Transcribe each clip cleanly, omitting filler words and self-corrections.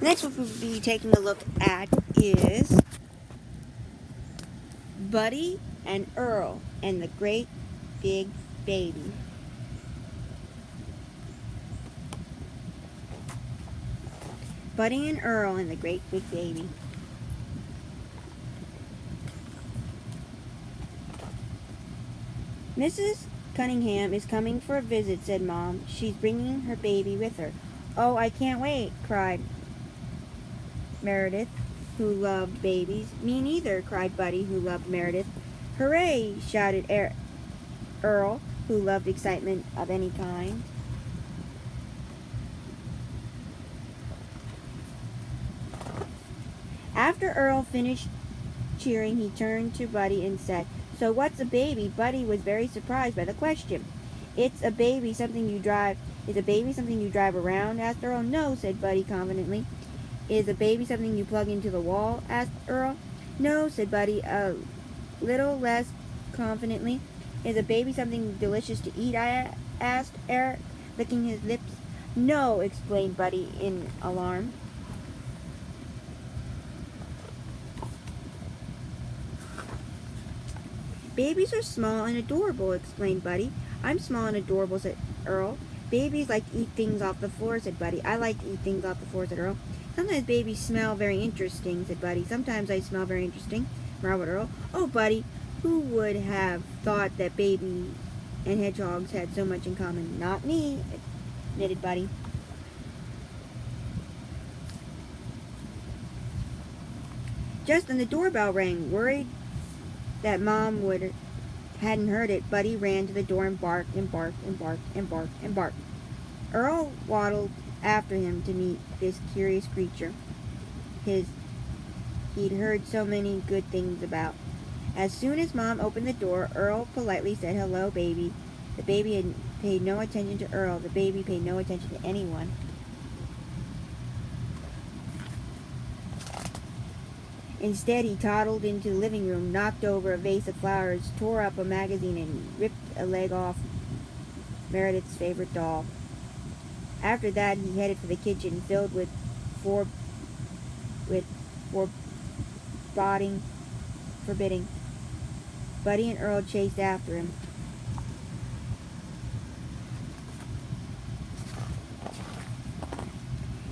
Next, what we'll be taking a look at is Buddy and Earl and the Great Big Baby. Buddy and Earl and the Great Big Baby. Mrs. Cunningham is coming for a visit, said Mom. She's bringing her baby with her. Oh, I can't wait, cried Meredith, who loved babies. Me neither, cried Buddy, who loved Meredith. Hooray, shouted Earl, who loved excitement of any kind. After Earl finished cheering, he turned to Buddy and said, So what's a baby? Buddy was very surprised by the question. It's a baby, something you drive. Is a baby something you drive around? Asked Earl. No, said Buddy confidently. Is a baby something you plug into the wall? Asked Earl. No, said Buddy a little less confidently. Is a baby something delicious to eat? Asked Eric, licking his lips. No, explained Buddy in alarm. Babies are small and adorable, explained Buddy. I'm small and adorable, said Earl. Babies like to eat things off the floor, said Buddy. I like to eat things off the floor, said Earl. Sometimes babies smell very interesting, said Buddy. Sometimes I smell very interesting, marveled Earl. Oh, Buddy, who would have thought that babies and hedgehogs had so much in common? Not me, admitted Buddy. Just then the doorbell rang. Worried that Mom hadn't heard it, Buddy ran to the door and barked and barked and barked and barked and barked. Earl waddled after him to meet this curious creature he'd heard so many good things about. As soon as Mom opened the door, Earl politely said, Hello, baby. The baby had paid no attention to Earl. The baby paid no attention to anyone. Instead, he toddled into the living room, knocked over a vase of flowers, tore up a magazine, and ripped a leg off Meredith's favorite doll. After that, he headed for the kitchen, filled with forbidding. Buddy and Earl chased after him.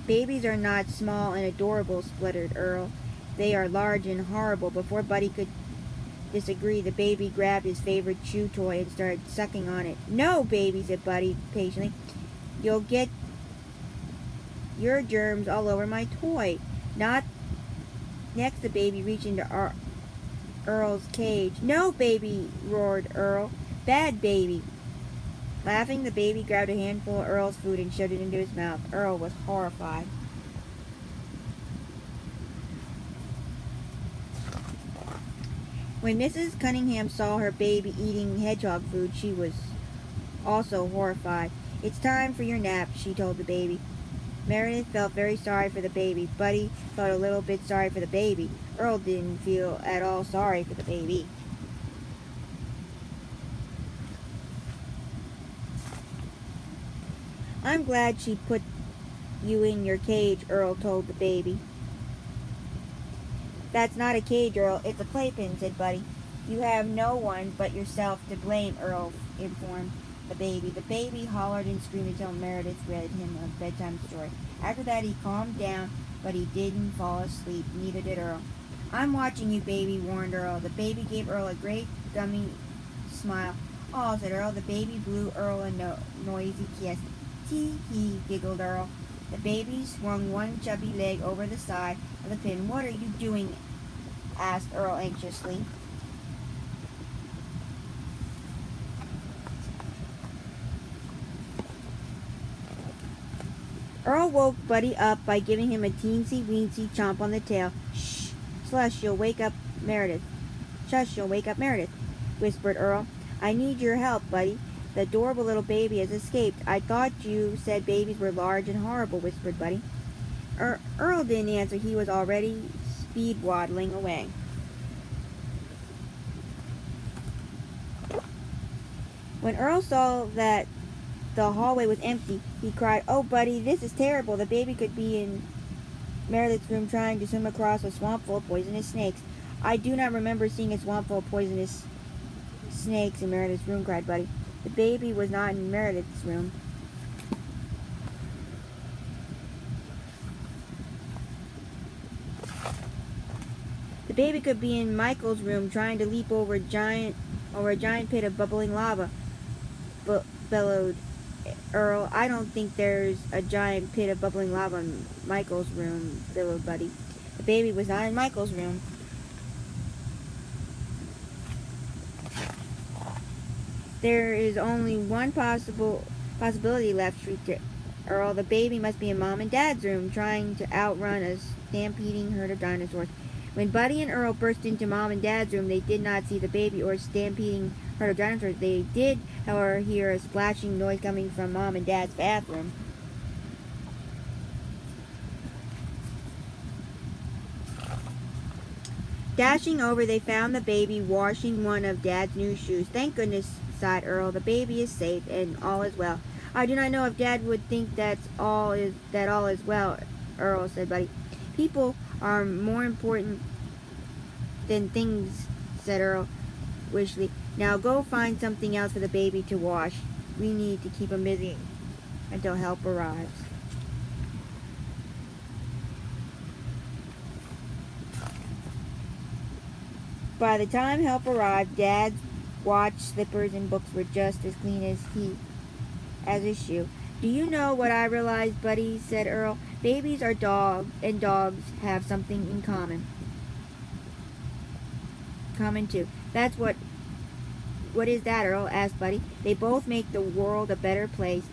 Babies are not small and adorable, spluttered Earl. They are large and horrible. Before Buddy could disagree, the baby grabbed his favorite chew toy and started sucking on it. No, baby, said Buddy patiently. You'll get your germs all over my toy. Not. Next, the baby reached into Earl's cage. No, baby, roared Earl. Bad baby. Laughing, the baby grabbed a handful of Earl's food and shoved it into his mouth. Earl was horrified. When Mrs. Cunningham saw her baby eating hedgehog food, she was also horrified. It's time for your nap, she told the baby. Meredith felt very sorry for the baby. Buddy felt a little bit sorry for the baby. Earl didn't feel at all sorry for the baby. I'm glad she put you in your cage, Earl told the baby. That's not a cage, Earl. It's a playpen, said Buddy. You have no one but yourself to blame, Earl informed the baby. The baby hollered and screamed until Meredith read him a bedtime story. After that, he calmed down, but he didn't fall asleep. Neither did Earl. I'm watching you, baby, warned Earl. The baby gave Earl a great gummy smile. Oh, said Earl. The baby blew Earl a noisy kiss. Tee-hee, giggled Earl. The baby swung one chubby leg over the side of the pen. What are you doing? Asked Earl anxiously. Earl woke Buddy up by giving him a teensy-weensy chomp on the tail. Shh, slush, you'll wake up Meredith. Shush, you'll wake up Meredith, whispered Earl. I need your help, Buddy. The adorable little baby has escaped. I thought you said babies were large and horrible, whispered Buddy. Earl didn't answer. He was already speed-waddling away. When Earl saw that the hallway was empty, he cried, Oh, Buddy, this is terrible. The baby could be in Meredith's room trying to swim across a swamp full of poisonous snakes. I do not remember seeing a swamp full of poisonous snakes in Meredith's room, cried Buddy. The baby was not in Meredith's room. The baby could be in Michael's room trying to leap over a giant pit of bubbling lava, bellowed Earl. I don't think there's a giant pit of bubbling lava in Michael's room, bellowed Buddy. The baby was not in Michael's room. There is only one possibility left, shrieked Earl. The baby must be in Mom and Dad's room, trying to outrun a stampeding herd of dinosaurs. When Buddy and Earl burst into Mom and Dad's room, they did not see the baby or stampeding herd of dinosaurs. They did, however, hear a splashing noise coming from Mom and Dad's bathroom. Dashing over, they found the baby washing one of Dad's new shoes. Thank goodness, sighed Earl. The baby is safe and all is well. I do not know if Dad would think that all is well, Earl said, Buddy. People are more important than things, said Earl wishfully. Now go find something else for the baby to wash. We need to keep him busy until help arrives. By the time help arrived, Dad's watch, slippers, and books were just as clean as his shoe. Do you know what I realized, Buddy? Said Earl. Babies are dogs, and dogs have something in common. Common too. That's what is that, Earl? Asked Buddy. They both make the world a better place,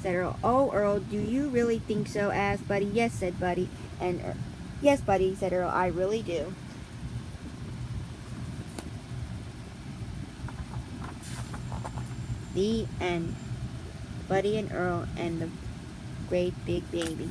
said Earl. Oh, Earl, do you really think so? Asked Buddy. Yes, said Buddy. Yes, Buddy, said Earl. I really do. The end. Buddy and Earl and the great big baby.